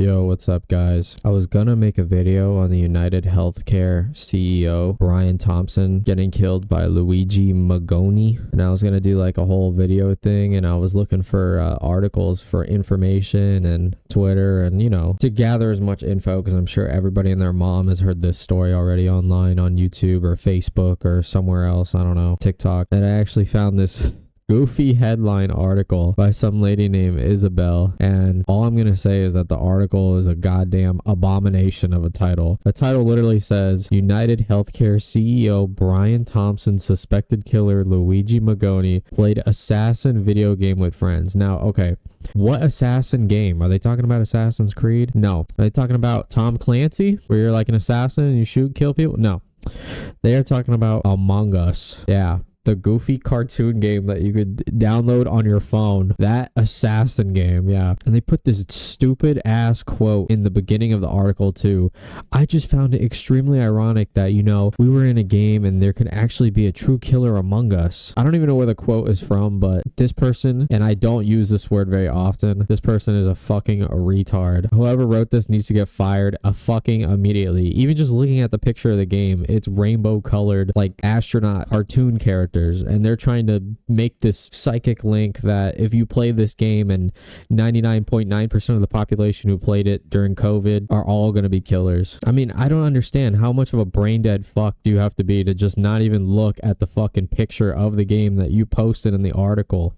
Yo, what's up guys? I was gonna make a video on the United Healthcare CEO Brian Thompson getting killed by Luigi Mangione, and I was gonna do like a whole video thing, and I was looking for articles for information and Twitter and to gather as much info, because I'm sure everybody and their mom has heard this story already online on YouTube or Facebook or somewhere else, I don't know, TikTok. And I actually found this goofy headline article by some lady named Isabel, and all I'm gonna say is that the article is a goddamn abomination of a title. The title literally says, United Healthcare CEO Brian Thompson suspected killer Luigi Mangione played assassin video game with friends. Now, okay, what assassin game? Are they talking about Assassin's Creed? No. Are they talking about Tom Clancy, where you're like an assassin and you shoot, kill people? No. They are talking about Among Us. Yeah. The goofy cartoon game that you could download on your phone. That assassin game, yeah. And they put this stupid ass quote in the beginning of the article too. I just found it extremely ironic that, we were in a game and there can actually be a true killer among us. I don't even know where the quote is from, but this person, and I don't use this word very often, this person is a fucking retard. Whoever wrote this needs to get fired fucking immediately. Even just looking at the picture of the game, it's rainbow colored, like astronaut cartoon characters. And they're trying to make this psychic link that if you play this game and 99.9% of the population who played it during COVID are all going to be killers. I mean, I don't understand how much of a brain dead fuck do you have to be to just not even look at the fucking picture of the game that you posted in the article.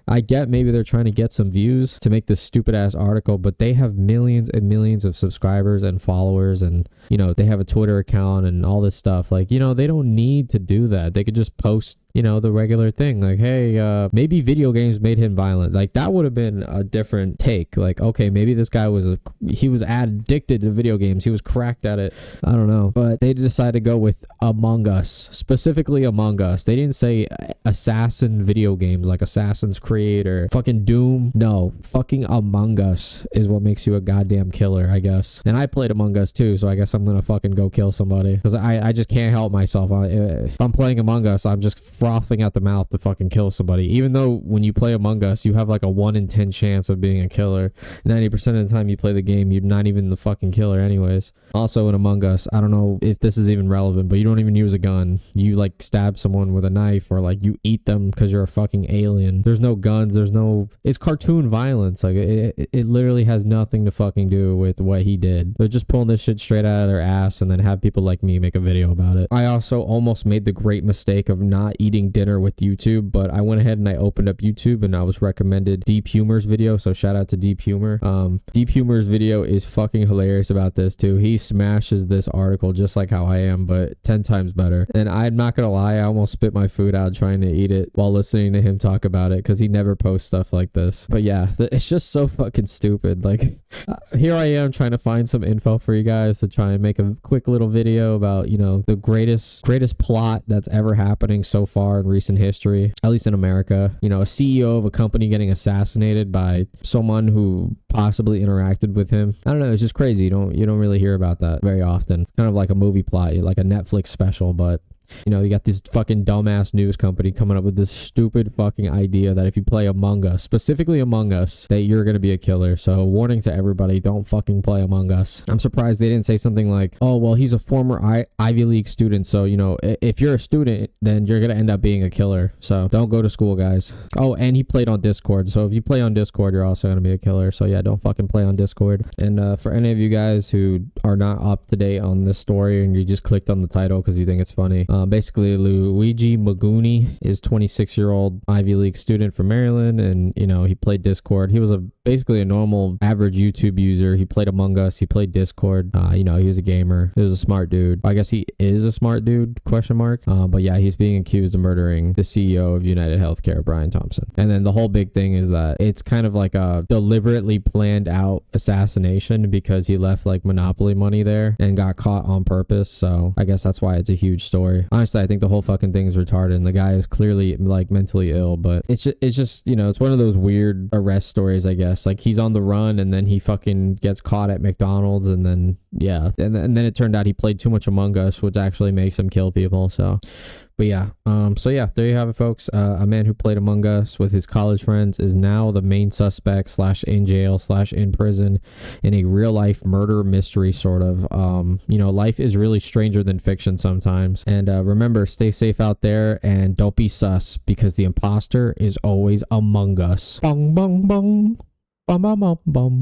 I get maybe they're trying to get some views to make this stupid ass article, but they have millions and millions of subscribers and followers, and they have a Twitter account and all this stuff. Like, they don't need to do that. They could just post the regular thing, like, hey, maybe video games made him violent. Like, that would have been a different take. Like, okay, maybe this guy was addicted to video games, he was cracked at it, I don't know. But they decided to go with Among Us, specifically Among Us. They didn't say assassin video games like Assassin's Creed or fucking Doom. No, fucking Among Us is what makes you a goddamn killer, I guess. And I played Among Us too, so I guess I'm gonna fucking go kill somebody, because I just can't help myself. If I'm playing Among Us, I'm just frothing at the mouth to fucking kill somebody, even though when you play Among Us you have like a 1 in 10 chance of being a killer. 90% of the time you play the game, you're not even the fucking killer anyways. Also in Among Us, I don't know if this is even relevant, but you don't even use a gun. You like stab someone with a knife, or like you eat them because you're a fucking alien. There's no guns, it's cartoon violence. Like it literally has nothing to fucking do with what he did. They're just pulling this shit straight out of their ass and then have people like me make a video about it. I also almost made the great mistake of not eating dinner with YouTube, but I went ahead and I opened up YouTube and I was recommended Deep Humor's video, so shout out to Deep Humor. Deep Humor's video is fucking hilarious about this too. He smashes this article just like how I am, but 10 times better. And I'm not gonna lie, I almost spit my food out trying to eat it while listening to him talk about it, because he never posts stuff like this. But yeah, it's just so fucking stupid. Like, here I am trying to find some info for you guys to try and make a quick little video about the greatest plot that's ever happening so far in recent history, at least in America. A CEO of a company getting assassinated by someone who possibly interacted with him. I don't know, it's just crazy. You don't really hear about that very often. It's kind of like a movie plot, like a Netflix special, but you got this fucking dumbass news company coming up with this stupid fucking idea that if you play Among Us, specifically Among Us, that you're going to be a killer. So warning to everybody, don't fucking play Among Us. I'm surprised they didn't say something like, oh, well, he's a former Ivy League student, so, if you're a student, then you're going to end up being a killer. So don't go to school, guys. Oh, and he played on Discord. So if you play on Discord, you're also going to be a killer. So yeah, don't fucking play on Discord. And for any of you guys who are not up to date on this story and you just clicked on the title because you think it's funny, basically Luigi Mangione is 26-year-old Ivy League student from Maryland, and he played Discord. He was basically a normal average YouTube user. He played Among Us, he played Discord. He was a gamer. He was a smart dude. I guess he is a smart dude, question mark. But yeah, he's being accused of murdering the CEO of United Healthcare, Brian Thompson. And then the whole big thing is that it's kind of like a deliberately planned out assassination, because he left like Monopoly money there and got caught on purpose. So I guess that's why it's a huge story. Honestly, I think the whole fucking thing is retarded, and the guy is clearly like mentally ill, but it's just it's one of those weird arrest stories, I guess. Like, he's on the run and then he fucking gets caught at McDonald's, and then yeah, and then it turned out he played too much Among Us, which actually makes him kill people. So But yeah, so yeah, there you have it, folks. A man who played Among Us with his college friends is now the main suspect slash in jail slash in prison in a real life murder mystery sort of. You know, life is really stranger than fiction sometimes. And remember, stay safe out there and don't be sus, because the imposter is always among us. Bong bong bong. Bum bum bum bum.